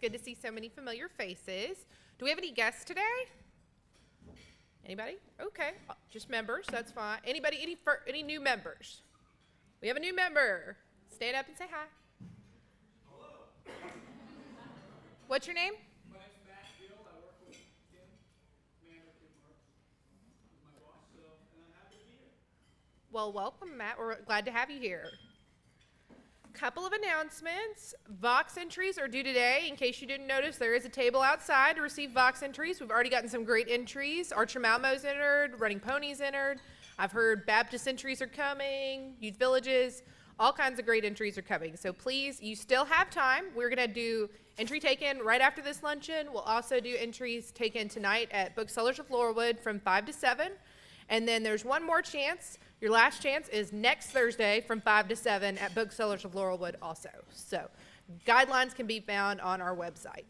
good to see so many familiar faces. Do we have any guests today? Anybody? Okay, just members, that's fine. Anybody, any new members? We have a new member. Stand up and say hi. Hello. What's your name? My name's Matt Gill. I work with Kim, Commander Kim Marks, who's my boss, and I'm happy to be here. Well, welcome, Matt. We're glad to have you here. Couple of announcements. Vox entries are due today. In case you didn't notice, there is a table outside to receive Vox entries. We've already gotten some great entries. Archer Malmo's entered, Running Ponies entered. I've heard Baptist entries are coming, Youth Villages, all kinds of great entries are coming. So please, you still have time. We're gonna do entry taken right after this luncheon. We'll also do entries taken tonight at Booksellers of Laurelwood from 5 to 7. And then there's one more chance. Your last chance is next Thursday from 5 to 7 at Booksellers of Laurelwood also. So guidelines can be found on our website.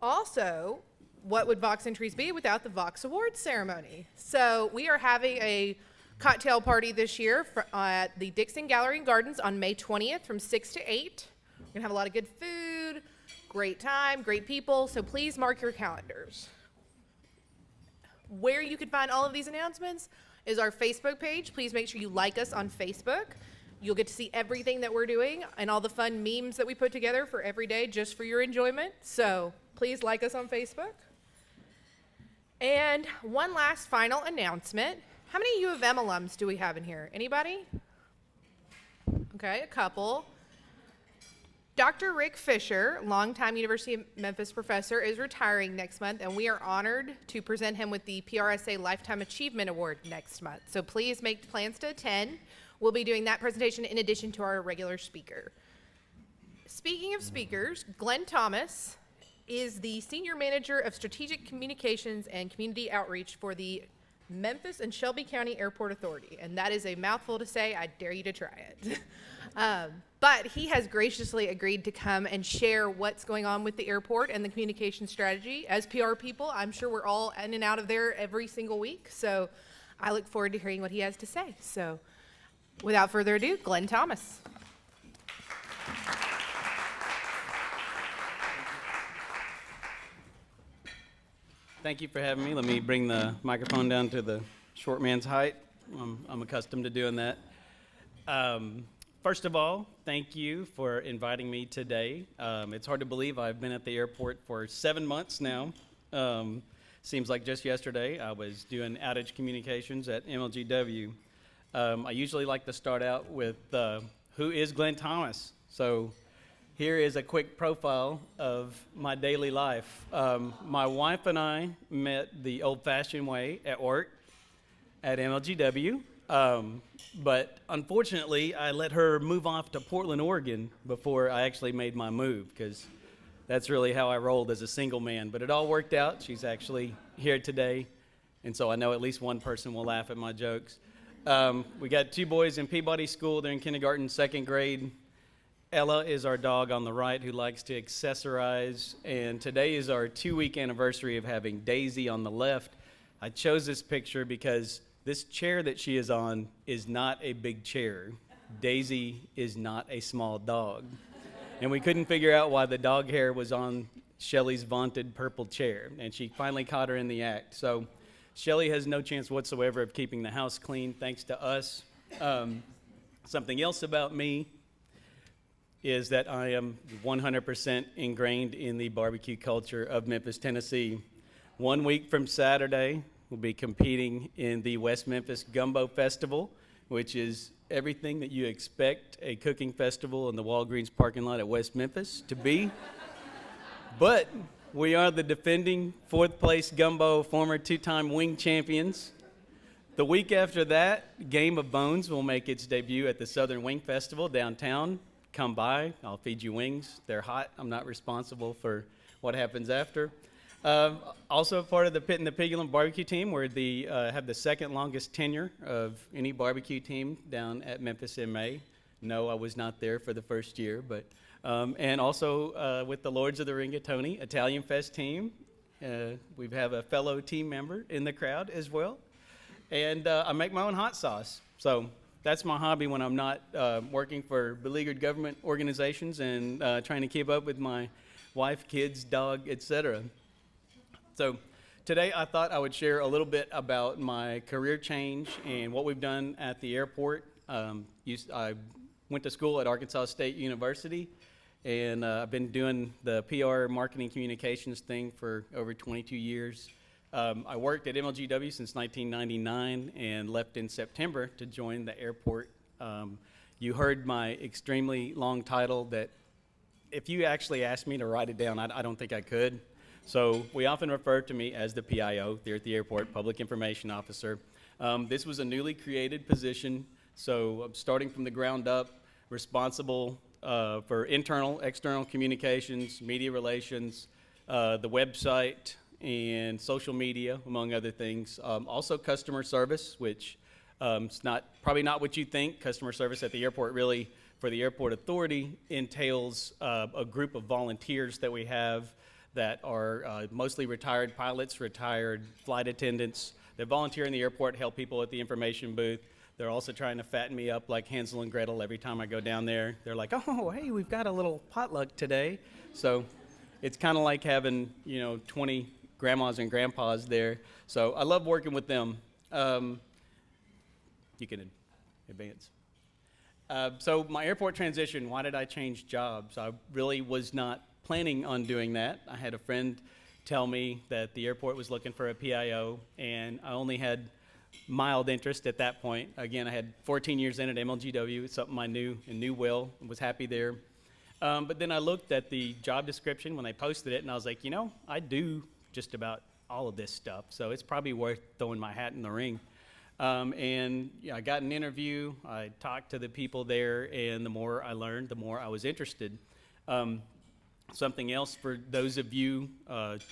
Also, what would Vox entries be without the Vox Awards ceremony? So we are having a cocktail party this year at the Dixon Gallery and Gardens on May 20th from 6 to 8. We're gonna have a lot of good food, great time, great people, so please mark your calendars. Where you can find all of these announcements is our Facebook page. Please make sure you like us on Facebook. You'll get to see everything that we're doing and all the fun memes that we put together for every day just for your enjoyment. So please like us on Facebook. And one last final announcement. How many U of M alums do we have in here? Anybody? Okay, a couple. Dr. Rick Fisher, longtime University of Memphis professor, is retiring next month, and we are honored to present him with the PRSA Lifetime Achievement Award next month. So please make plans to attend. We'll be doing that presentation in addition to our regular speaker. Speaking of speakers, Glenn Thomas is the Senior Manager of Strategic Communications and Community Outreach for the Memphis and Shelby County Airport Authority, and that is a mouthful to say. I dare you to try it. But he has graciously agreed to come and share what's going on with the airport and the communication strategy. As PR people, I'm sure we're all in and out of there every single week, so I look forward to hearing what he has to say. So without further ado, Glenn Thomas. Thank you for having me. Let me bring the microphone down to the short man's height. I'm accustomed to doing that. First of all, thank you for inviting me today. It's hard to believe I've been at the airport for 7 months now. Seems like just yesterday I was doing outage communications at MLGW. I usually like to start out with who is Glenn Thomas? So here is a quick profile of my daily life. My wife and I met the old-fashioned way at work at MLGW. But unfortunately, I let her move off to Portland, Oregon before I actually made my move, because that's really how I rolled as a single man. But it all worked out. She's actually here today, and so I know at least one person will laugh at my jokes. We got 2 boys in Peabody School. They're in kindergarten, 2nd grade. Ella is our dog on the right who likes to accessorize, and today is our 2-week anniversary of having Daisy on the left. I chose this picture because this chair that she is on is not a big chair. Daisy is not a small dog. And we couldn't figure out why the dog hair was on Shelly's vaunted purple chair, and she finally caught her in the act. So Shelly has no chance whatsoever of keeping the house clean, thanks to us. Something else about me is that I am 100% ingrained in the barbecue culture of Memphis, Tennessee. 1 week from Saturday, we'll be competing in the West Memphis Gumbo Festival, which is everything that you expect a cooking festival in the Walgreens parking lot at West Memphis to be. But we are the defending 4th place Gumbo, former 2-time wing champions. The week after that, Game of Bones will make its debut at the Southern Wing Festival downtown. Come by, I'll feed you wings. They're hot. I'm not responsible for what happens after. Also part of the Pit and the Pigulum barbecue team. We're have the 2nd longest tenure of any barbecue team down at Memphis MA. No, I was not there for the first year, but and also with the Lords of the Rigatoni Italian Fest team. We have a fellow team member in the crowd as well. And I make my own hot sauce. So that's my hobby when I'm not working for beleaguered government organizations and trying to keep up with my wife, kids, dog, etc. So today I thought I would share a little bit about my career change and what we've done at the airport. I went to school at Arkansas State University, and I've been doing the PR marketing communications thing for over 22 years. I worked at MLGW since 1999 and left in September to join the airport. You heard my extremely long title that if you actually asked me to write it down, I don't think I could. So we often refer to me as the PIO, there at the airport, Public Information Officer. This was a newly created position, so I'm starting from the ground up, responsible for internal, external communications, media relations, the website, and social media, among other things. Also customer service, which is probably not what you think. Customer service at the airport really, for the airport authority, entails a group of volunteers that we have that are mostly retired pilots, retired flight attendants that volunteer in the airport, help people at the information booth. They're also trying to fatten me up like Hansel and Gretel every time I go down there. They're like, oh, hey, we've got a little potluck today. So it's kind of like having, 20 grandmas and grandpas there. So I love working with them. You can advance. So my airport transition, why did I change jobs? I really was not planning on doing that. I had a friend tell me that the airport was looking for a PIO, and I only had mild interest at that point. Again, I had 14 years in at MLGW. It's something I knew and knew well and was happy there. But then I looked at the job description when they posted it, and I was like, I do just about all of this stuff, so it's probably worth throwing my hat in the ring. I got an interview. I talked to the people there, and the more I learned, the more I was interested. Something else for those of you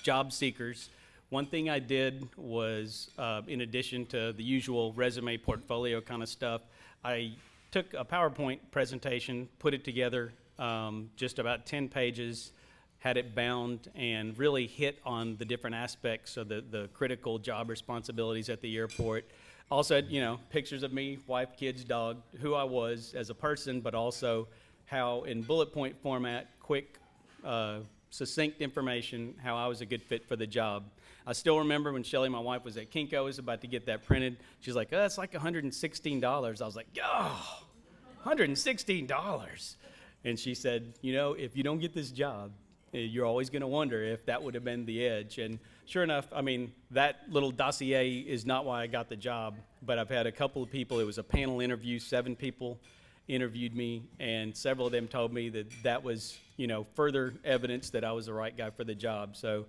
job seekers, one thing I did was, in addition to the usual resume portfolio kind of stuff, I took a PowerPoint presentation, put it together, just about 10 pages, had it bound, and really hit on the different aspects of the critical job responsibilities at the airport. Also had, pictures of me, wife, kids, dog, who I was as a person, but also how in bullet point format, quick, succinct information, how I was a good fit for the job. I still remember when Shelly, my wife, was at Kinko's about to get that printed. She's like, it's like $116. I was like, $116. And she said, if you don't get this job, you're always going to wonder if that would have been the edge. And sure enough, that little dossier is not why I got the job, but I've had a couple of people, it was a panel interview, 7 people interviewed me, and several of them told me that was, further evidence that I was the right guy for the job. So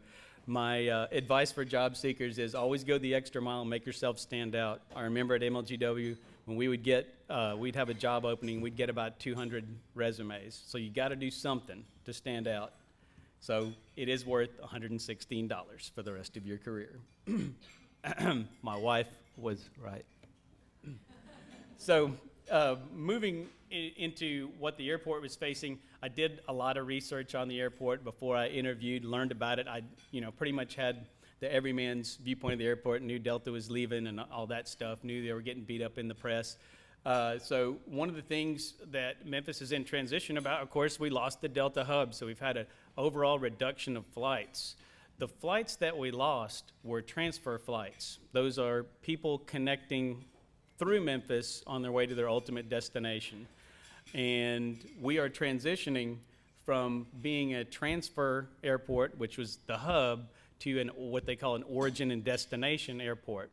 my advice for job seekers is always go the extra mile and make yourself stand out. I remember at MLGW, when we would we'd have a job opening, we'd get about 200 resumes. So you got to do something to stand out. So it is worth $116 for the rest of your career. My wife was right. So moving into what the airport was facing, I did a lot of research on the airport before I interviewed, learned about it. I pretty much had the everyman's viewpoint of the airport, knew Delta was leaving and all that stuff, knew they were getting beat up in the press. So one of the things that Memphis is in transition about, of course, we lost the Delta hub, so we've had an overall reduction of flights. The flights that we lost were transfer flights. Those are people connecting through Memphis on their way to their ultimate destination. And we are transitioning from being a transfer airport, which was the hub, to what they call an origin and destination airport.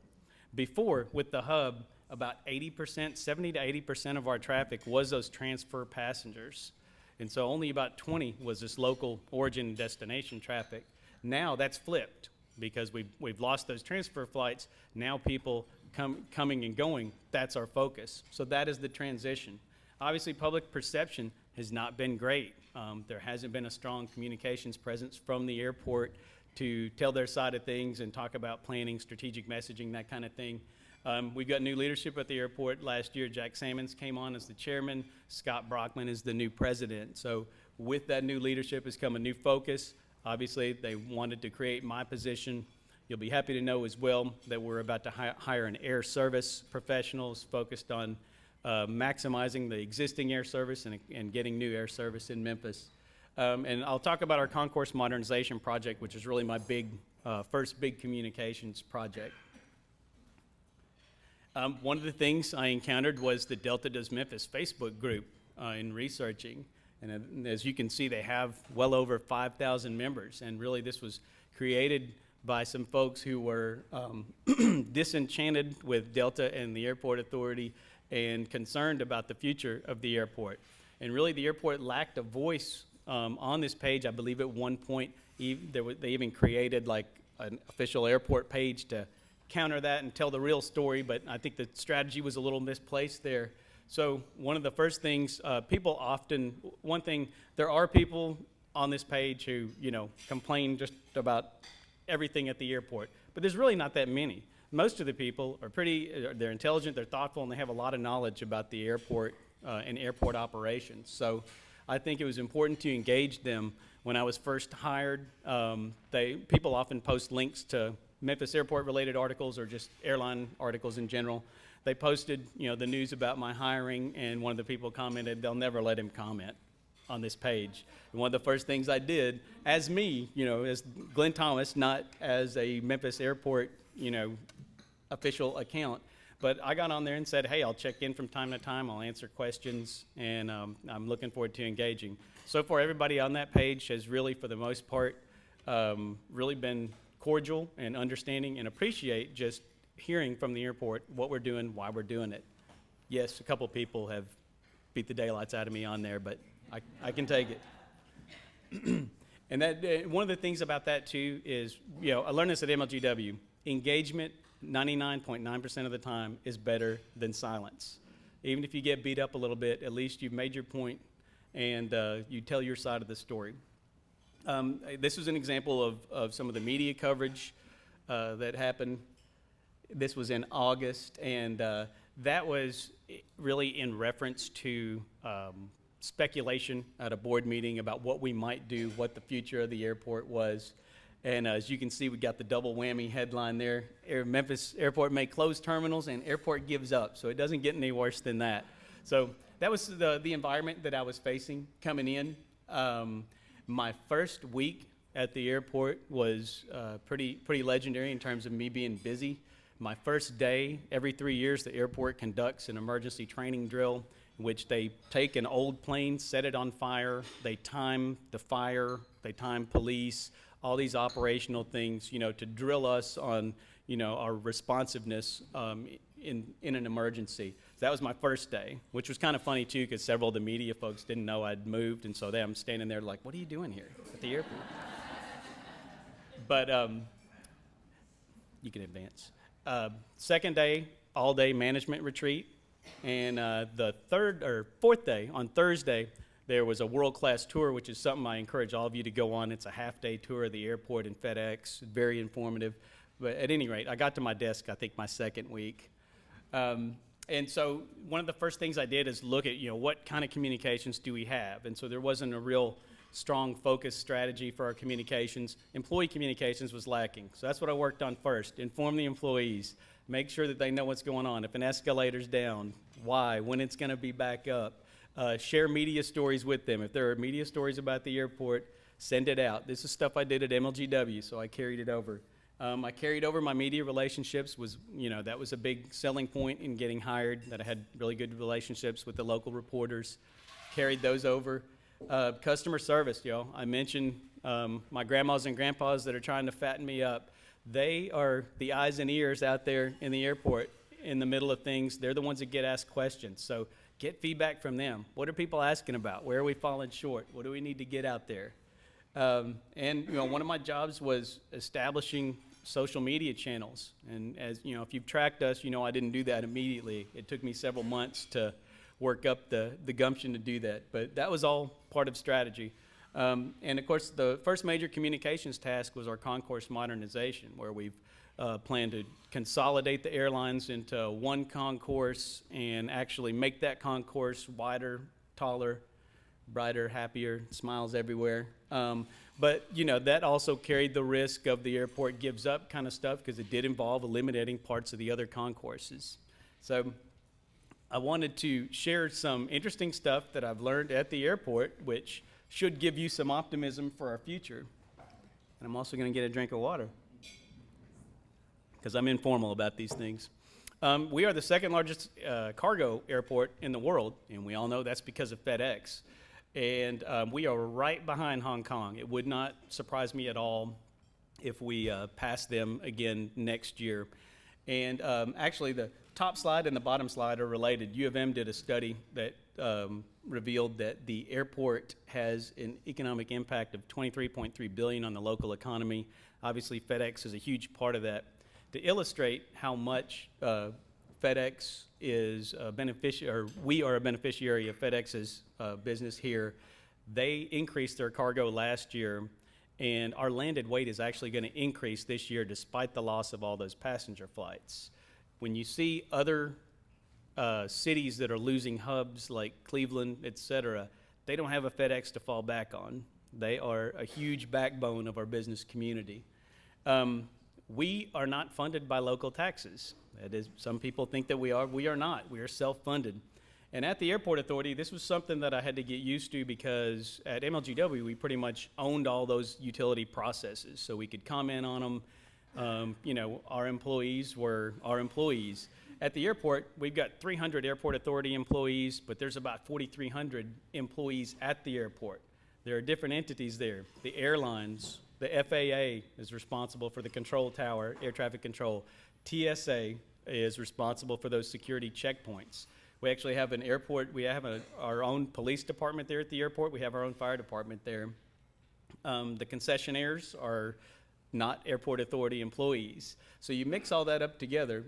Before, with the hub, about 80%, 70 to 80% of our traffic was those transfer passengers. And so only about 20 was this local origin and destination traffic. Now that's flipped because we've lost those transfer flights. Now people coming and going, that's our focus. So that is the transition. Obviously, public perception has not been great. There hasn't been a strong communications presence from the airport to tell their side of things and talk about planning, strategic messaging, that kind of thing. We've got new leadership at the airport. Last year, Jack Sammons came on as the chairman. Scott Brockman is the new president. So with that new leadership has come a new focus. Obviously, they wanted to create my position. You'll be happy to know as well that we're about to hire an air service professionals focused on maximizing the existing air service and getting new air service in Memphis. And I'll talk about our concourse modernization project, which is really my first big communications project. One of the things I encountered was the Delta Does Memphis Facebook group in researching. And as you can see, they have well over 5,000 members. And really, this was created by some folks who were disenchanted with Delta and the airport authority and concerned about the future of the airport. And really, the airport lacked a voice on this page. I believe at one point, they even created like an official airport page to counter that and tell the real story, but I think the strategy was a little misplaced there. So one of the first things, there are people on this page who, complain just about everything at the airport, but there's really not that many. Most of the people are they're intelligent, they're thoughtful, and they have a lot of knowledge about the airport and airport operations. So I think it was important to engage them. When I was first hired, people often post links to Memphis airport related articles or just airline articles in general. They posted, the news about my hiring, and one of the people commented they'll never let him comment on this page. And one of the first things I did, as me, as Glenn Thomas, not as a Memphis airport, official account, but I got on there and said, hey, I'll check in from time to time, I'll answer questions, and I'm looking forward to engaging. So far, everybody on that page has really, for the most part, really been cordial and understanding and appreciate just hearing from the airport what we're doing, why we're doing it. Yes, a couple people have beat the daylights out of me on there, but I can take it. And that one of the things about that too is, I learned this at MLGW, engagement 99.9% of the time is better than silence. Even if you get beat up a little bit, at least you've made your point and you tell your side of the story. This was an example of some of the media coverage that happened. This was in August, and that was really in reference to speculation at a board meeting about what we might do, what the future of the airport was. And as you can see, we got the double whammy headline there. Memphis Airport may close terminals and airport gives up. So it doesn't get any worse than that. So that was the environment that I was facing coming in. My first week at the airport was pretty legendary in terms of me being busy. My first day, every 3 years, the airport conducts an emergency training drill in which they take an old plane, set it on fire, they time the fire, they time police, all these operational things, to drill us on, our responsiveness in an emergency. So that was my first day, which was kind of funny too, because several of the media folks didn't know I'd moved, and so I'm standing there like, what are you doing here at the airport? But you can advance. Second day, all-day management retreat, and the fourth day, on Thursday, there was a world-class tour, which is something I encourage all of you to go on. It's a half-day tour of the airport and FedEx, very informative. But at any rate, I got to my desk, I think, my second week. And so one of the first things I did is look at, what kind of communications do we have? And so there wasn't a real strong focus strategy for our communications. Employee communications was lacking. So that's what I worked on first. Inform the employees. Make sure that they know what's going on. If an escalator's down, why, when it's going to be back up. Share media stories with them. If there are media stories about the airport, send it out. This is stuff I did at MLGW, so I carried it over. I carried over my media relationships. That was a big selling point in getting hired, that I had really good relationships with the local reporters. Carried those over. Customer service, I mentioned my grandmas and grandpas that are trying to fatten me up. They are the eyes and ears out there in the airport in the middle of things. They're the ones that get asked questions. So get feedback from them. What are people asking about? Where are we falling short? What do we need to get out there? And one of my jobs was establishing social media channels. And as if you've tracked us, I didn't do that immediately. It took me several months to work up the gumption to do that. But that was all part of strategy. And of course, the first major communications task was our concourse modernization, where we've planned to consolidate the airlines into one concourse and actually make that concourse wider, taller, brighter, happier, smiles everywhere. But that also carried the risk of the airport gives up kind of stuff, because it did involve eliminating parts of the other concourses. So I wanted to share some interesting stuff that I've learned at the airport, which should give you some optimism for our future. And I'm also going to get a drink of water because I'm informal about these things. We are the second largest cargo airport in the world, and we all know that's because of FedEx. And we are right behind Hong Kong. It would not surprise me at all if we pass them again next year. And actually, the top slide and the bottom slide are related. U of M did a study that revealed that the airport has an economic impact of $23.3 billion on the local economy. Obviously, FedEx is a huge part of that. To illustrate how much FedEx is a beneficiary, or we are a beneficiary of FedEx's business here, they increased their cargo last year, and our landed weight is actually going to increase this year despite the loss of all those passenger flights. When you see other cities that are losing hubs like Cleveland, et cetera, they don't have a FedEx to fall back on. They are a huge backbone of our business community. We are not funded by local taxes. That is, some people think that we are. We are not. We are self-funded. And at the Airport Authority, this was something that I had to get used to because at MLGW, we pretty much owned all those utility processes. So we could comment on them. Our employees were our employees. At the airport, we've got 300 Airport Authority employees, but there's about 4,300 employees at the airport. There are different entities there. The airlines, the FAA is responsible for the control tower, air traffic control. TSA is responsible for those security checkpoints. We actually have an airport, we have our own police department there at the airport. We have our own fire department there. The concessionaires are not Airport Authority employees. So you mix all that up together,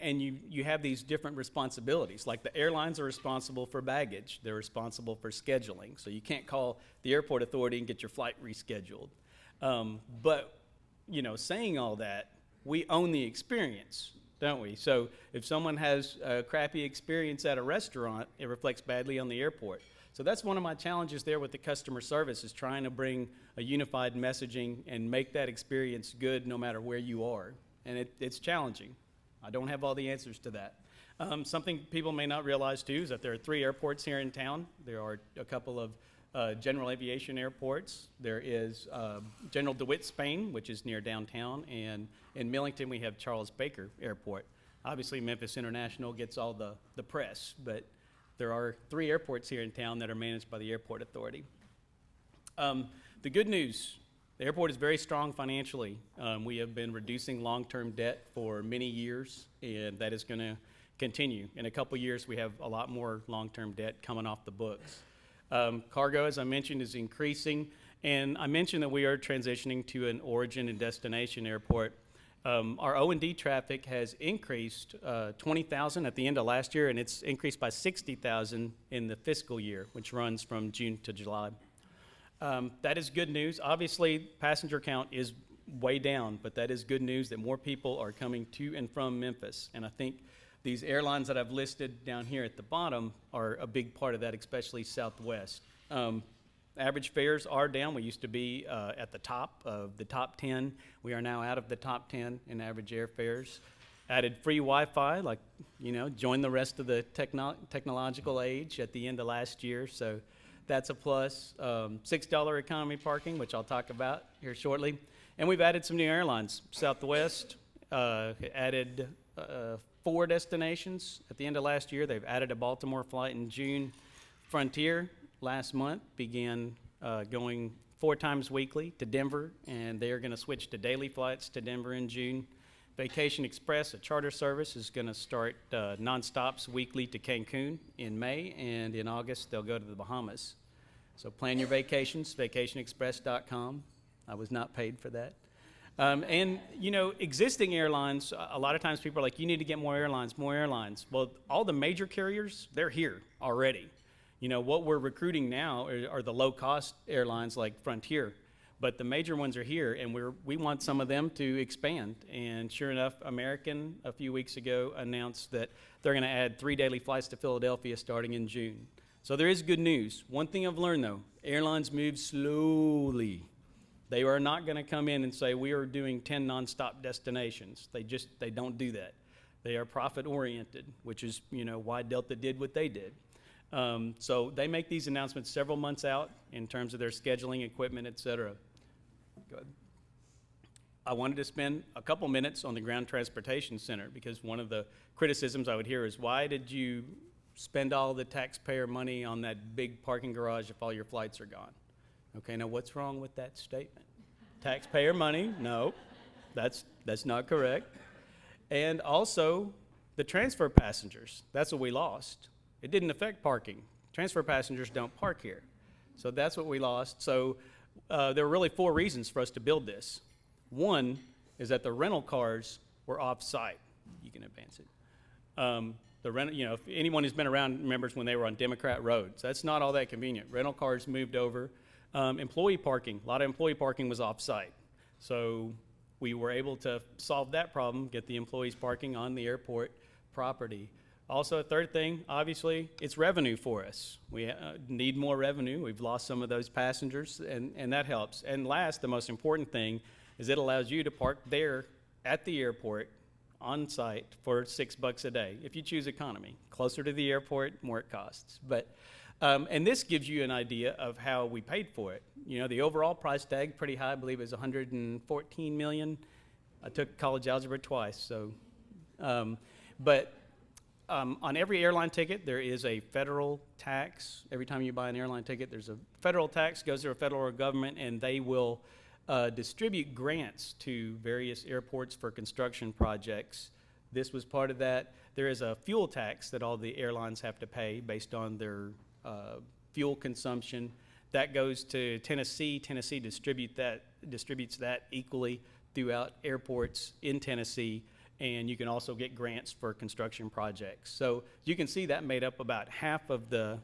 and you have these different responsibilities. Like the airlines are responsible for baggage. They're responsible for scheduling. So you can't call the Airport Authority and get your flight rescheduled. But saying all that, we own the experience, don't we? So if someone has a crappy experience at a restaurant, it reflects badly on the airport. So that's one of my challenges there with the customer service, is trying to bring a unified messaging and make that experience good no matter where you are. And it's challenging. I don't have all the answers to that. Something people may not realize too is that there are 3 airports here in town. There are a couple of general aviation airports. There is General DeWitt, Spain, which is near downtown, and in Millington we have Charles Baker Airport. Obviously Memphis International gets all the press, but there are 3 airports here in town that are managed by the Airport Authority. The good news, the airport is very strong financially. We have been reducing long-term debt for many years, and that is going to continue. In a couple years, we have a lot more long-term debt coming off the books. Cargo, as I mentioned, is increasing, and I mentioned that we are transitioning to an origin and destination airport. Our O&D traffic has increased 20,000 at the end of last year, and it's increased by 60,000 in the fiscal year, which runs from June to July. That is good news. Obviously, passenger count is way down, but that is good news that more people are coming to and from Memphis, and I think these airlines that I've listed down here at the bottom are a big part of that, especially Southwest. Average fares are down. We used to be at the top of the top 10. We are now out of the top 10 in average airfares. Added free Wi-Fi, joined the rest of the technological age at the end of last year. So that's a plus. $6 economy parking, which I'll talk about here shortly. And we've added some new airlines. Southwest added 4 destinations at the end of last year. They've added a Baltimore flight in June. Frontier last month began going 4 times weekly to Denver, and they are going to switch to daily flights to Denver in June. Vacation Express, a charter service, is going to start nonstops weekly to Cancun in May, and in August they'll go to the Bahamas. So plan your vacations, vacationexpress.com. I was not paid for that. Existing airlines, a lot of times people are like, you need to get more airlines, more airlines. Well, all the major carriers, they're here already. What we're recruiting now are the low-cost airlines like Frontier, but the major ones are here, and we want some of them to expand. And sure enough, American, a few weeks ago, announced that they're going to add 3 daily flights to Philadelphia starting in June. So there is good news. One thing I've learned, though, airlines move slowly. They are not going to come in and say, we are doing 10 nonstop destinations. They don't do that. They are profit oriented, which is, why Delta did what they did. So they make these announcements several months out in terms of their scheduling, equipment, et cetera. Go ahead. I wanted to spend a couple minutes on the Ground Transportation Center because one of the criticisms I would hear is, why did you spend all the taxpayer money on that big parking garage if all your flights are gone? Okay, now what's wrong with that statement? Taxpayer money? No, that's not correct. And also the transfer passengers, that's what we lost. It didn't affect parking. Transfer passengers don't park here. So that's what we lost. So there were really 4 reasons for us to build this. One is that the rental cars were off-site. You can advance it. If anyone who's been around remembers when they were on Democrat roads, that's not all that convenient. Rental cars moved over. Employee parking, a lot of employee parking was off-site. So we were able to solve that problem, get the employees parking on the airport property. Also, a third thing, obviously, it's revenue for us. We need more revenue. We've lost some of those passengers, and that helps. And last, the most important thing is it allows you to park there at the airport on site for $6 a day if you choose economy. Closer to the airport, more it costs. But and this gives you an idea of how we paid for it. The overall price tag, pretty high, I believe is $114 million. I took college algebra twice, so. On every airline ticket, there is a federal tax. Every time you buy an airline ticket, there's a federal tax, goes to a federal government, and they will distribute grants to various airports for construction projects. This was part of that. There is a fuel tax that all the airlines have to pay based on their fuel consumption. That goes to Tennessee. Tennessee distributes that equally throughout airports in Tennessee, and you can also get grants for construction projects. So you can see that made up about half of the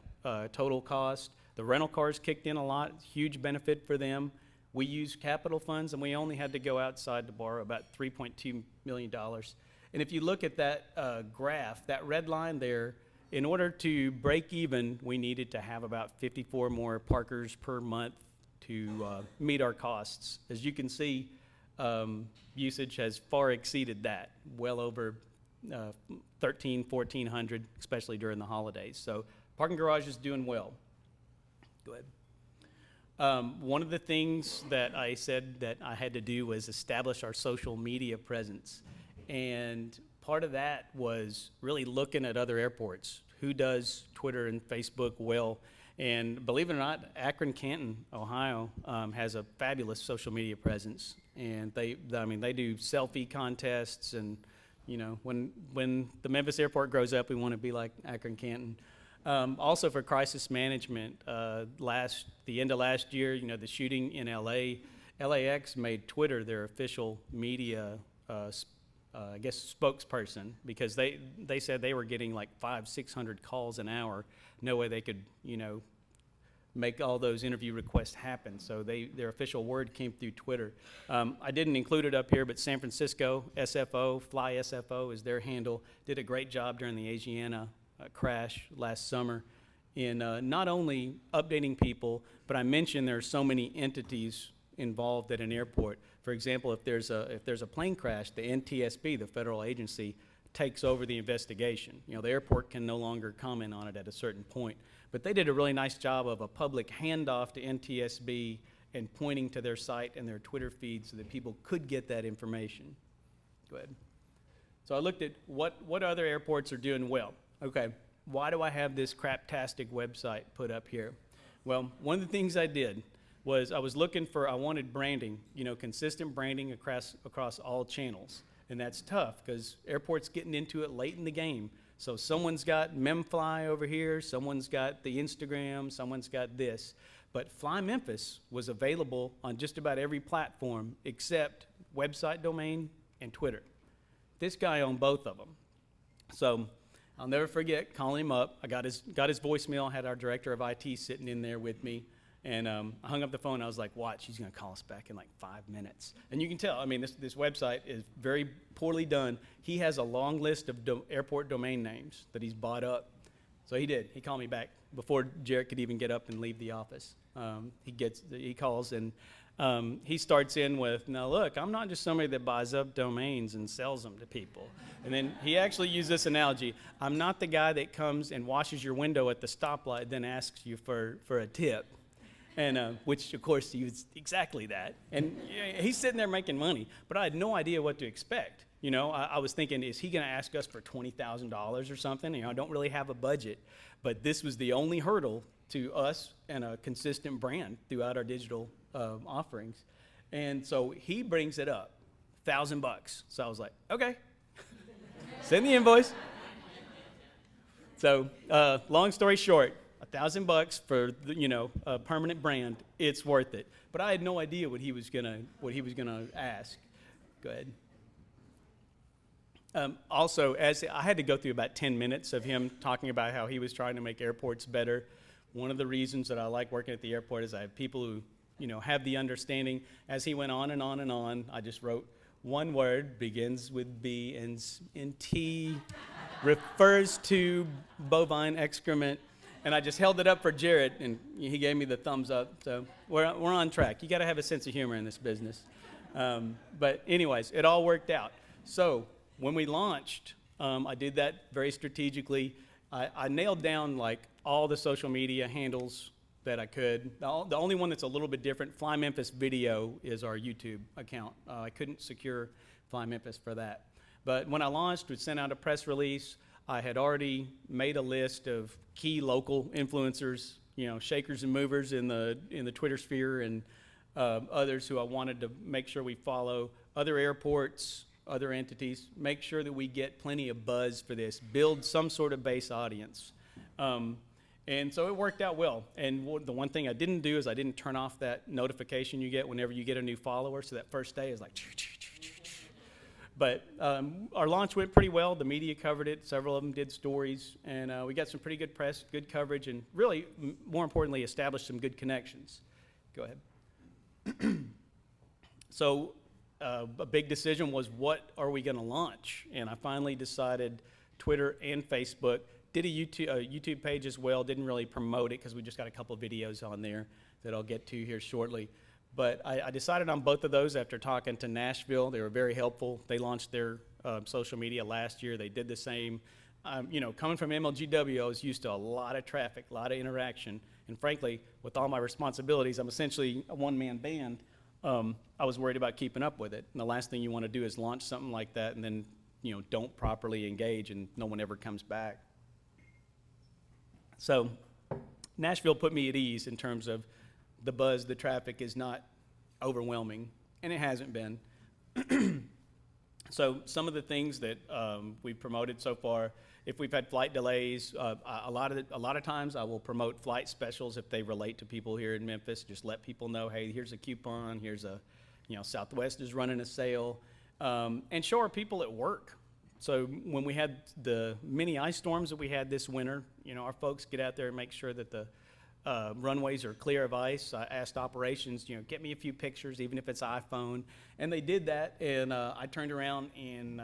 total cost. The rental cars kicked in a lot, huge benefit for them. We used capital funds, and we only had to go outside to borrow about $3.2 million. And if you look at that graph, that red line there, in order to break even, we needed to have about 54 more parkers per month to meet our costs. As you can see, usage has far exceeded that, well over 1,400, especially during the holidays. So parking garage is doing well. Go ahead. One of the things that I said that I had to do was establish our social media presence. And part of that was really looking at other airports. Who does Twitter and Facebook well? And believe it or not, Akron-Canton, Ohio, has a fabulous social media presence. And they do selfie contests, and when the Memphis airport grows up, we want to be like Akron-Canton. Also for crisis management, the end of last year, the shooting in LA, LAX made Twitter their official media, spokesperson, because they said they were getting like 500-600 calls an hour. No way they could, make all those interview requests happen. So their official word came through Twitter. I didn't include it up here, but San Francisco, SFO, Fly SFO is their handle, did a great job during the Asiana crash last summer in not only updating people, but I mentioned there are so many entities involved at an airport. For example, if there's a plane crash, the NTSB, the federal agency, takes over the investigation. The airport can no longer comment on it at a certain point. But they did a really nice job of a public handoff to NTSB and pointing to their site and their Twitter feed so that people could get that information. Go ahead. So I looked at what other airports are doing well. Okay, why do I have this craptastic website put up here? Well, one of the things I did was I wanted branding, consistent branding across all channels. And that's tough because airports getting into it late in the game. So someone's got MemFly over here, someone's got the Instagram, someone's got this. But Fly Memphis was available on just about every platform except website domain and Twitter. This guy owned both of them. So I'll never forget calling him up. I got his voicemail, had our director of IT sitting in there with me. And I hung up the phone. I was like, watch, he's going to call us back in like 5 minutes. And you can tell, this website is very poorly done. He has a long list of airport domain names that he's bought up. So he did. He called me back before Jarrett could even get up and leave the office. He calls, and He starts in with, now look, I'm not just somebody that buys up domains and sells them to people. And then he actually used this analogy. I'm not the guy that comes and washes your window at the stoplight, then asks you for a tip. And which, of course, he was exactly that. And he's sitting there making money, but I had no idea what to expect. You know, I was thinking, is he going to ask us for $20,000 or something? You know, I don't really have a budget. But this was the only hurdle to us and a consistent brand throughout our digital offerings. And so he brings it up, $1,000. So I was like, okay, send the invoice. So long story short, $1,000 for a permanent brand, it's worth it. But I had no idea what he was gonna ask. Go ahead. Also, as I had to go through about 10 minutes of him talking about how he was trying to make airports better. One of the reasons that I like working at the airport is I have people who, have the understanding. As he went on and on and on, I just wrote one word, begins with B, ends in T, refers to bovine excrement. And I just held it up for Jared, and he gave me the thumbs up. So we're on track. You got to have a sense of humor in this business. But anyways, it all worked out. So when we launched, I did that very strategically. I nailed down like all the social media handles that I could. The only one that's a little bit different, Fly Memphis Video, is our YouTube account. I couldn't secure Fly Memphis for that. But when I launched, we sent out a press release. I had already made a list of key local influencers, shakers and movers in the Twitter sphere, and others who I wanted to make sure we follow, other airports, other entities, make sure that we get plenty of buzz for this, build some sort of base audience. And so it worked out well. And the one thing I didn't do is I didn't turn off that notification you get whenever you get a new follower. So that first day is like, but our launch went pretty well. The media covered it. Several of them did stories. And we got some pretty good press, good coverage, and really, more importantly, established some good connections. Go ahead. So a big decision was, what are we going to launch? And I finally decided Twitter and Facebook. Did a YouTube page as well. Didn't really promote it because we just got a couple of videos on there that I'll get to here shortly. But I decided on both of those after talking to Nashville. They were very helpful. They launched their social media last year. They did the same. Coming from MLGW, I was used to a lot of traffic, a lot of interaction. And frankly, with all my responsibilities, I'm essentially a one-man band. I was worried about keeping up with it. And the last thing you want to do is launch something like that and then don't properly engage and no one ever comes back. So Nashville put me at ease in terms of the buzz, the traffic is not overwhelming, and it hasn't been. So some of the things that we've promoted so far, if we've had flight delays, a lot of times I will promote flight specials if they relate to people here in Memphis. Just let people know, hey, here's a coupon, here's a, Southwest is running a sale, and show our people at work. So when we had the mini ice storms that we had this winter, our folks get out there and make sure that the runways are clear of ice. I asked operations, get me a few pictures, even if it's iPhone. And they did that, and I turned around and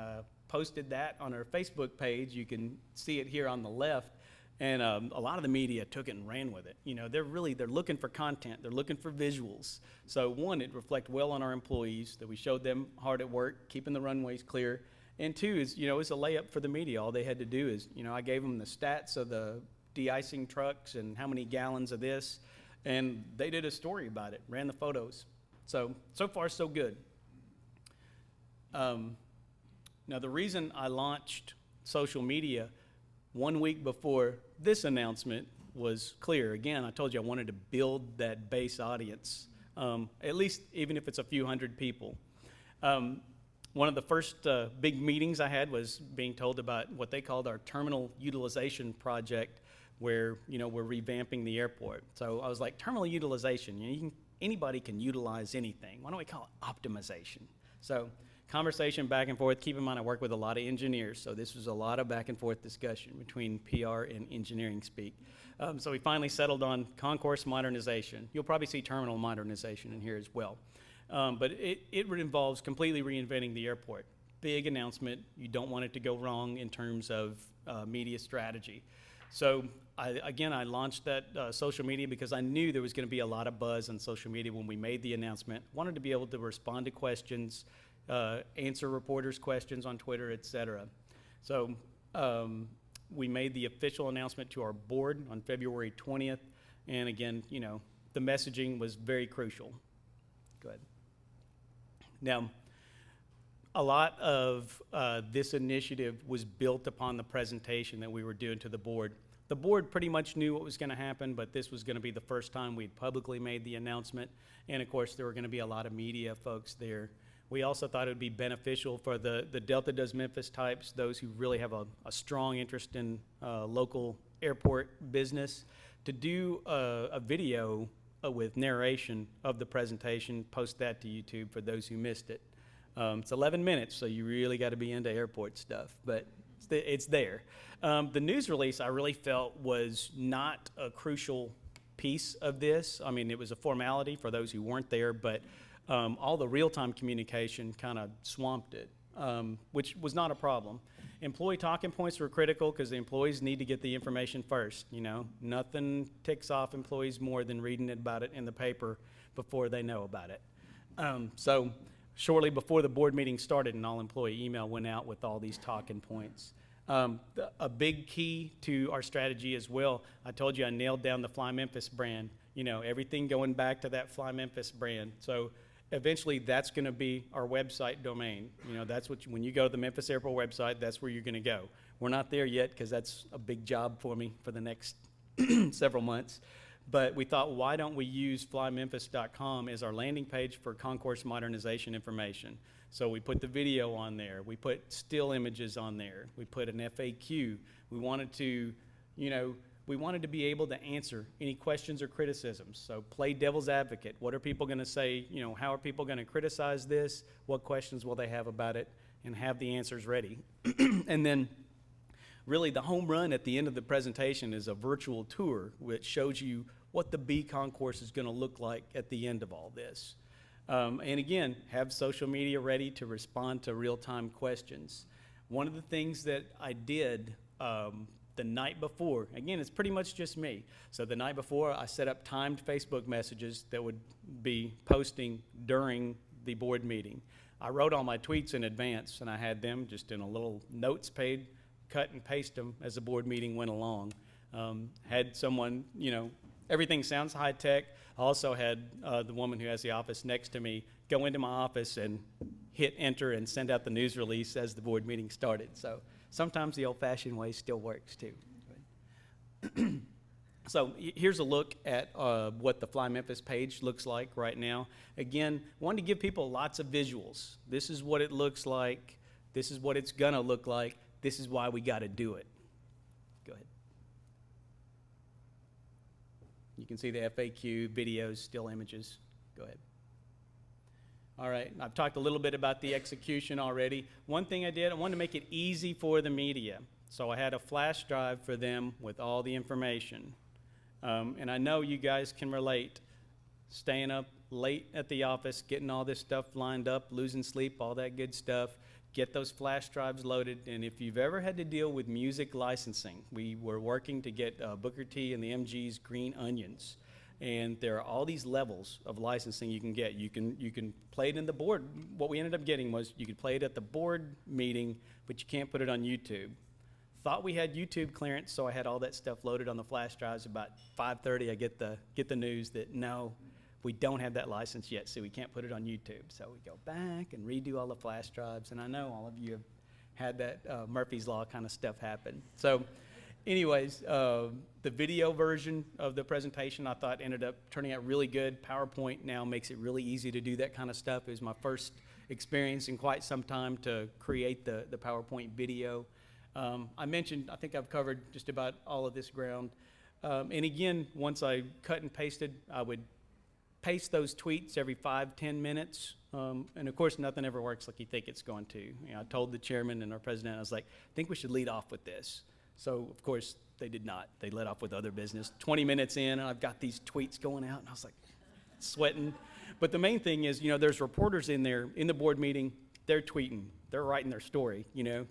posted that on our Facebook page. You can see it here on the left. And a lot of the media took it and ran with it. They're looking for content. They're looking for visuals. So one, it reflects well on our employees, that we showed them hard at work, keeping the runways clear. And two is, it's a layup for the media. All they had to do is, I gave them the stats of the de-icing trucks and how many gallons of this, and they did a story about it, ran the photos. So far, so good. Now, the reason I launched social media 1 week before this announcement was clear. Again, I told you I wanted to build that base audience, at least even if it's a few hundred people. One of the first big meetings I had was being told about what they called our terminal utilization project, where we're revamping the airport. So I was like, terminal utilization, anybody can utilize anything. Why don't we call it optimization? So conversation back and forth. Keep in mind I work with a lot of engineers, so this was a lot of back and forth discussion between PR and engineering speak. So we finally settled on concourse modernization. You'll probably see terminal modernization in here as well. But it involves completely reinventing the airport. Big announcement. You don't want it to go wrong in terms of media strategy. So I launched that social media because I knew there was going to be a lot of buzz on social media when we made the announcement. Wanted to be able to respond to questions, answer reporters' questions on Twitter, et cetera. So we made the official announcement to our board on February 20th. And again, you know, the messaging was very crucial. Go ahead. Now, a lot of this initiative was built upon the presentation that we were doing to the board. The board pretty much knew what was going to happen, but this was going to be the first time we'd publicly made the announcement. And of course, there were going to be a lot of media folks there. We also thought it would be beneficial for the Delta Does Memphis types, those who really have a strong interest in local airport business, to do a video with narration of the presentation, post that to YouTube for those who missed it. It's 11 minutes, so you really got to be into airport stuff, but it's there. The news release I really felt was not a crucial piece of this. I mean, it was a formality for those who weren't there, but all the real-time communication kind of swamped it, which was not a problem. Employee talking points were critical because the employees need to get the information first. You know, nothing ticks off employees more than reading about it in the paper before they know about it. So shortly before the board meeting started, an all-employee email went out with all these talking points. A big key to our strategy as well, I told you I nailed down the Fly Memphis brand. You know, everything going back to that Fly Memphis brand. So eventually that's going to be our website domain. You know, that's what when you go to the Memphis Airport website, that's where you're going to go. We're not there yet because that's a big job for me for the next several months. But we thought, why don't we use flymemphis.com as our landing page for concourse modernization information? So we put the video on there. We put still images on there. We put an FAQ. We wanted to, you know, we wanted to be able to answer any questions or criticisms. So play devil's advocate. What are people going to say? You know, how are people going to criticize this? What questions will they have about it? And have the answers ready. And then really the home run at the end of the presentation is a virtual tour which shows you what the B concourse is going to look like at the end of all this. And again, have social media ready to respond to real-time questions. One of the things that I did the night before, again, it's pretty much just me. So the night before, I set up timed Facebook messages that would be posting during the board meeting. I wrote all my tweets in advance, and I had them just in a little notes page, cut and paste them as the board meeting went along. Had someone, you know, everything sounds high tech. I also had the woman who has the office next to me go into my office and hit enter and send out the news release as the board meeting started. So sometimes the old-fashioned way still works too. So here's a look at what the Fly Memphis page looks like right now. Again, wanted to give people lots of visuals. This is what it looks like. This is what it's gonna look like. This is why we gotta do it. Go ahead. You can see the FAQ, videos, still images. Go ahead. All right, I've talked a little bit about the execution already. One thing I did, I wanted to make it easy for the media. So I had a flash drive for them with all the information. And I know you guys can relate. Staying up late at the office, getting all this stuff lined up, losing sleep, all that good stuff. Get those flash drives loaded. And if you've ever had to deal with music licensing, we were working to get Booker T and the MG's Green Onions. And there are all these levels of licensing you can get. You can play it in the board. What we ended up getting was you could play it at the board meeting, but you can't put it on YouTube. Thought we had YouTube clearance, so I had all that stuff loaded on the flash drives. About 5:30, I get the news that no, we don't have that license yet, so we can't put it on YouTube. So we go back and redo all the flash drives, and I know all of you have had that Murphy's Law kind of stuff happen. So anyways, the video version of the presentation I thought ended up turning out really good. PowerPoint now makes it really easy to do that kind of stuff. It was my first experience in quite some time to create the PowerPoint video. I mentioned, I think I've covered just about all of this ground. And again, once I cut and pasted, I would paste those tweets every 5-10 minutes. And of course, nothing ever works like you think it's going to. You know, I told the chairman and our president, I was like, I think we should lead off with this. So of course, they did not. They led off with other business. 20 minutes in, and I've got these tweets going out, and I was like, sweating. But the main thing is, you know, there's reporters in there in the board meeting. They're tweeting, they're writing their story, you know,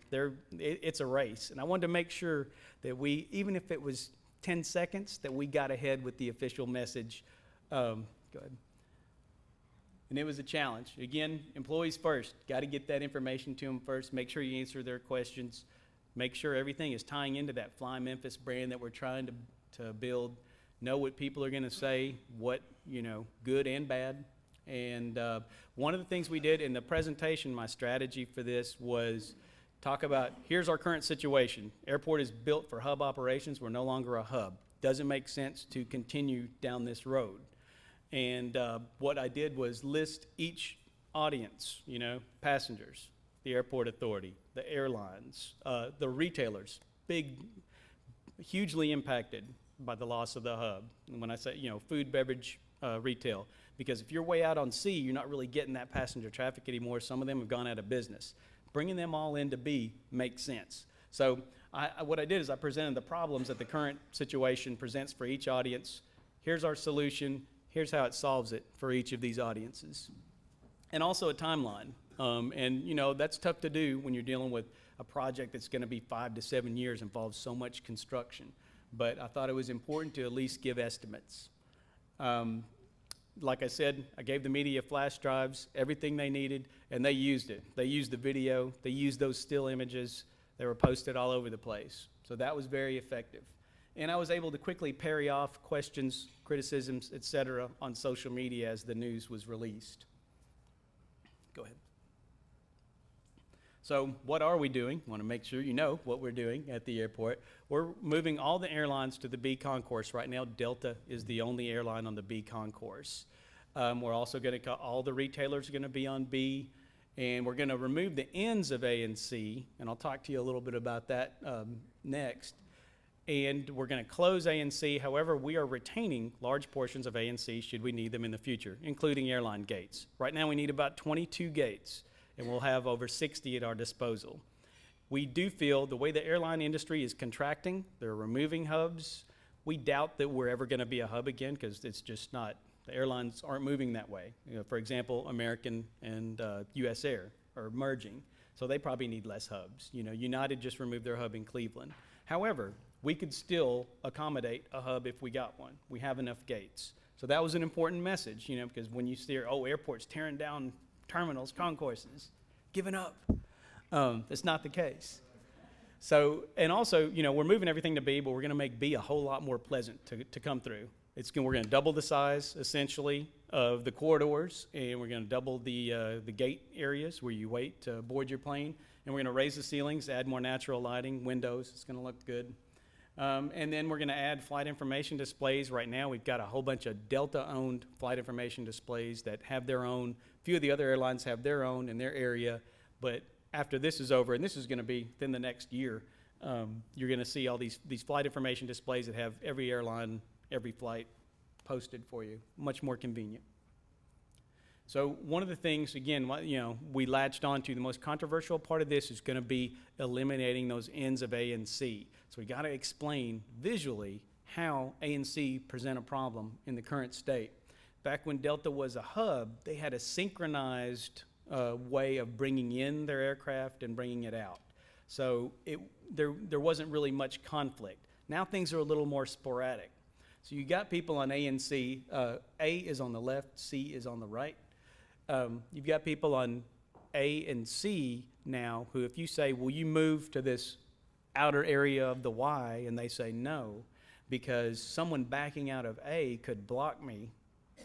it's a race. And I wanted to make sure that we, even if it was 10 seconds that we got ahead with the official message. Go ahead. And it was a challenge. Again, employees first. Got to get that information to them first. Make sure you answer their questions. Make sure everything is tying into that Fly Memphis brand that we're trying to build. Know what people are going to say, what, good and bad. And one of the things we did in the presentation, my strategy for this was talk about, here's our current situation. Airport is built for hub operations. We're no longer a hub. Doesn't make sense to continue down this road. And what I did was list each audience, passengers, the airport authority, the airlines, the retailers, hugely impacted by the loss of the hub. And when I say, food, beverage, retail, because if you're way out on C, you're not really getting that passenger traffic anymore. Some of them have gone out of business. Bringing them all into B makes sense. So what I did is I presented the problems that the current situation presents for each audience. Here's our solution. Here's how it solves it for each of these audiences. And also a timeline. And that's tough to do when you're dealing with a project that's going to be 5 to 7 years, involves so much construction. But I thought it was important to at least give estimates. Like I said, I gave the media flash drives, everything they needed, and they used it. They used the video, they used those still images, they were posted all over the place. So that was very effective. And I was able to quickly parry off questions, criticisms, etc. on social media as the news was released. Go ahead. So what are we doing? I want to make sure you know what we're doing at the airport. We're moving all the airlines to the B concourse. Right now, Delta is the only airline on the B concourse. We're also going to, all the retailers are going to be on B, and we're going to remove the ends of A and C, and I'll talk to you a little bit about that next. And we're going to close A and C. However, we are retaining large portions of A and C should we need them in the future, including airline gates. Right now, we need about 22 gates, and we'll have over 60 at our disposal. We do feel the way the airline industry is contracting, they're removing hubs. We doubt that we're ever going to be a hub again because it's just not, the airlines aren't moving that way. For example, American and US Air are merging, so they probably need less hubs. United just removed their hub in Cleveland. However, we could still accommodate a hub if we got one. We have enough gates. So that was an important message, because when you hear, airport's tearing down terminals, concourses, giving up. That's not the case. So, and also, we're moving everything to B, but we're going to make B a whole lot more pleasant to come through. We're going to double the size, essentially, of the corridors, and we're going to double the gate areas where you wait to board your plane, and we're going to raise the ceilings, add more natural lighting, windows. It's going to look good. And then we're going to add flight information displays. Right now, we've got a whole bunch of Delta-owned flight information displays that have their own. A few of the other airlines have their own in their area, but after this is over, and this is going to be within the next year, you're going to see all these flight information displays that have every airline, every flight posted for you. Much more convenient. So one of the things, again, we latched onto, the most controversial part of this is going to be eliminating those ends of A and C. So we got to explain visually how A and C present a problem in the current state. Back when Delta was a hub, they had a synchronized way of bringing in their aircraft and bringing it out. So there wasn't really much conflict. Now things are a little more sporadic. So you got people on A and C. A is on the left, C is on the right. You've got people on A and C now who, if you say, will you move to this outer area of the Y, and they say no, because someone backing out of A could block me,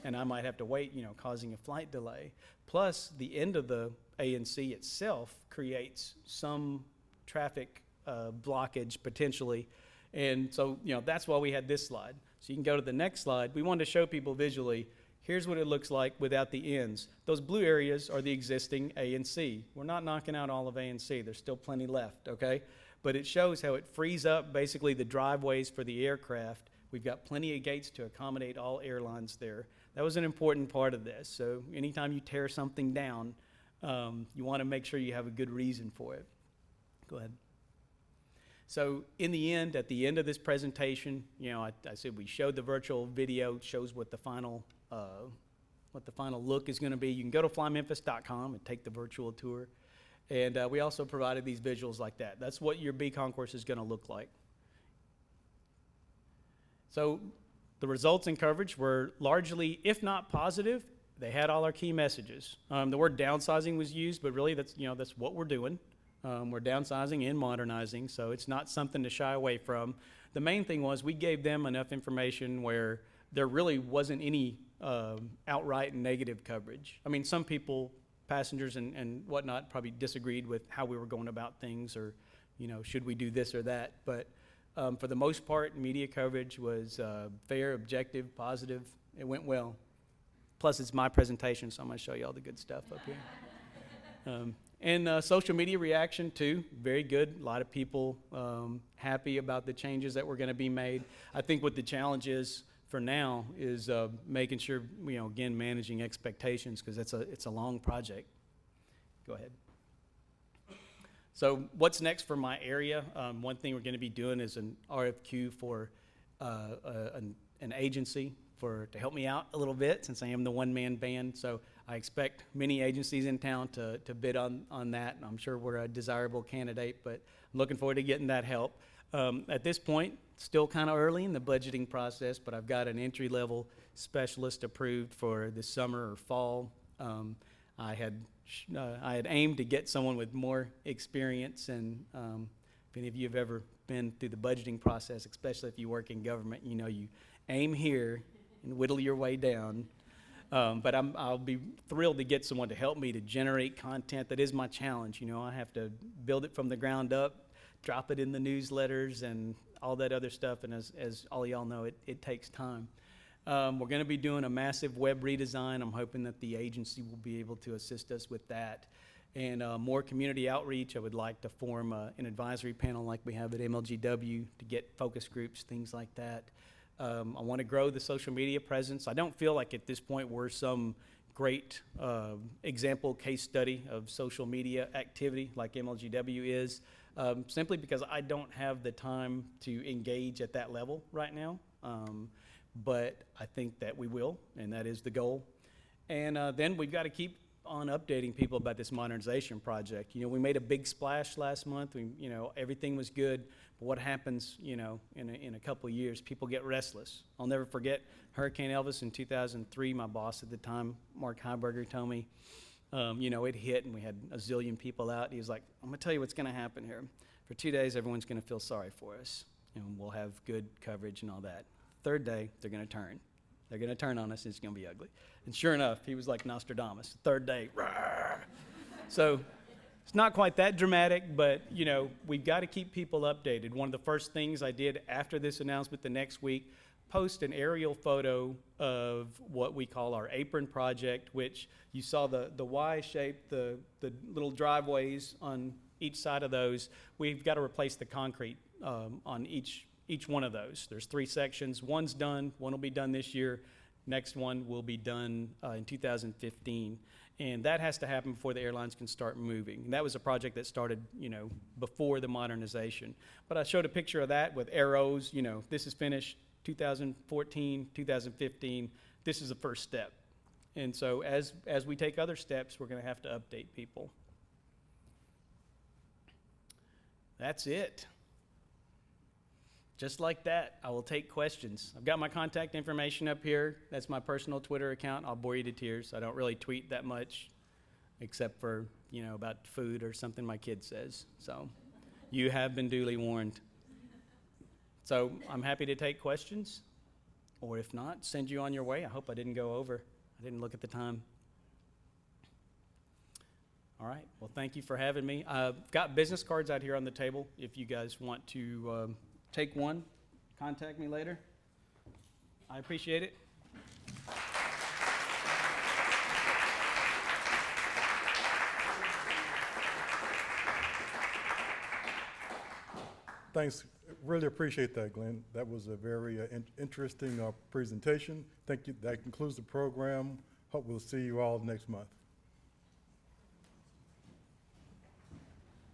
and I might have to wait, causing a flight delay. Plus, the end of the A and C itself creates some traffic blockage potentially. And so, that's why we had this slide. So you can go to the next slide. We wanted to show people visually, here's what it looks like without the ends. Those blue areas are the existing A and C. We're not knocking out all of A and C. There's still plenty left, okay? But it shows how it frees up basically the driveways for the aircraft. We've got plenty of gates to accommodate all airlines there. That was an important part of this. So anytime you tear something down, you want to make sure you have a good reason for it. Go ahead. So in the end, at the end of this presentation, I said we showed the virtual video, shows what the final look is going to be. You can go to flymemphis.com and take the virtual tour. And we also provided these visuals like that. That's what your B concourse is going to look like. So the results and coverage were largely, if not positive, they had all our key messages. The word downsizing was used, but really that's what we're doing. We're downsizing and modernizing, so it's not something to shy away from. The main thing was we gave them enough information where there really wasn't any outright negative coverage. I mean, some people, passengers and whatnot, probably disagreed with how we were going about things, or should we do this or that. But for the most part, media coverage was fair, objective, positive. It went well. Plus, it's my presentation, so I'm going to show you all the good stuff up here. And social media reaction, too, very good. A lot of people happy about the changes that were going to be made. I think what the challenge is for now is making sure, again, managing expectations, because it's a long project. Go ahead. So what's next for my area? One thing we're going to be doing is an RFQ for an agency to help me out a little bit, since I am the one-man band. So I expect many agencies in town to bid on that, and I'm sure we're a desirable candidate, but I'm looking forward to getting that help. At this point, still kind of early in the budgeting process, but I've got an entry-level specialist approved for this summer or fall. I had aimed to get someone with more experience, and if any of you have ever been through the budgeting process, especially if you work in government, you aim here and whittle your way down. But I'll be thrilled to get someone to help me to generate content. That is my challenge. I have to build it from the ground up, drop it in the newsletters and all that other stuff. And as all y'all know, it takes time. We're going to be doing a massive web redesign. I'm hoping that the agency will be able to assist us with that. And more community outreach. I would like to form an advisory panel like we have at MLGW to get focus groups, things like that. I want to grow the social media presence. I don't feel like at this point we're some great example case study of social media activity like MLGW is, simply because I don't have the time to engage at that level right now. But I think that we will, and that is the goal. And then we've got to keep on updating people about this modernization project. We made a big splash last month. Everything was good. But what happens, in a couple of years? People get restless. I'll never forget Hurricane Elvis in 2003. My boss at the time, Mark Heiberger, told me, it hit and we had a zillion people out. He was like, I'm going to tell you what's going to happen here. For 2 days, everyone's going to feel sorry for us. We'll have good coverage and all that. Third day, they're going to turn. They're going to turn on us, and it's going to be ugly. And sure enough, he was like Nostradamus. Third day, rah! So it's not quite that dramatic, but, we've got to keep people updated. One of the first things I did after this announcement the next week, post an aerial photo of what we call our apron project, which you saw the Y shape, the little driveways on each side of those. We've got to replace the concrete on each one of those. There's 3 sections. One's done. One will be done this year. Next one will be done in 2015. And that has to happen before the airlines can start moving. And that was a project that started, before the modernization. But I showed a picture of that with arrows. This is finished 2014, 2015. This is the first step. And so as we take other steps, we're going to have to update people. That's it. Just like that, I will take questions. I've got my contact information up here. That's my personal Twitter account. I'll bore you to tears. I don't really tweet that much, except for, about food or something my kid says. So you have been duly warned. So I'm happy to take questions, or if not, send you on your way. I hope I didn't go over. I didn't look at the time. All right. Well, thank you for having me. I've got business cards out here on the table. If you guys want to take one, contact me later. I appreciate it. Thanks. Really appreciate that, Glenn. That was a very interesting presentation. Thank you. That concludes the program. Hope we'll see you all next month.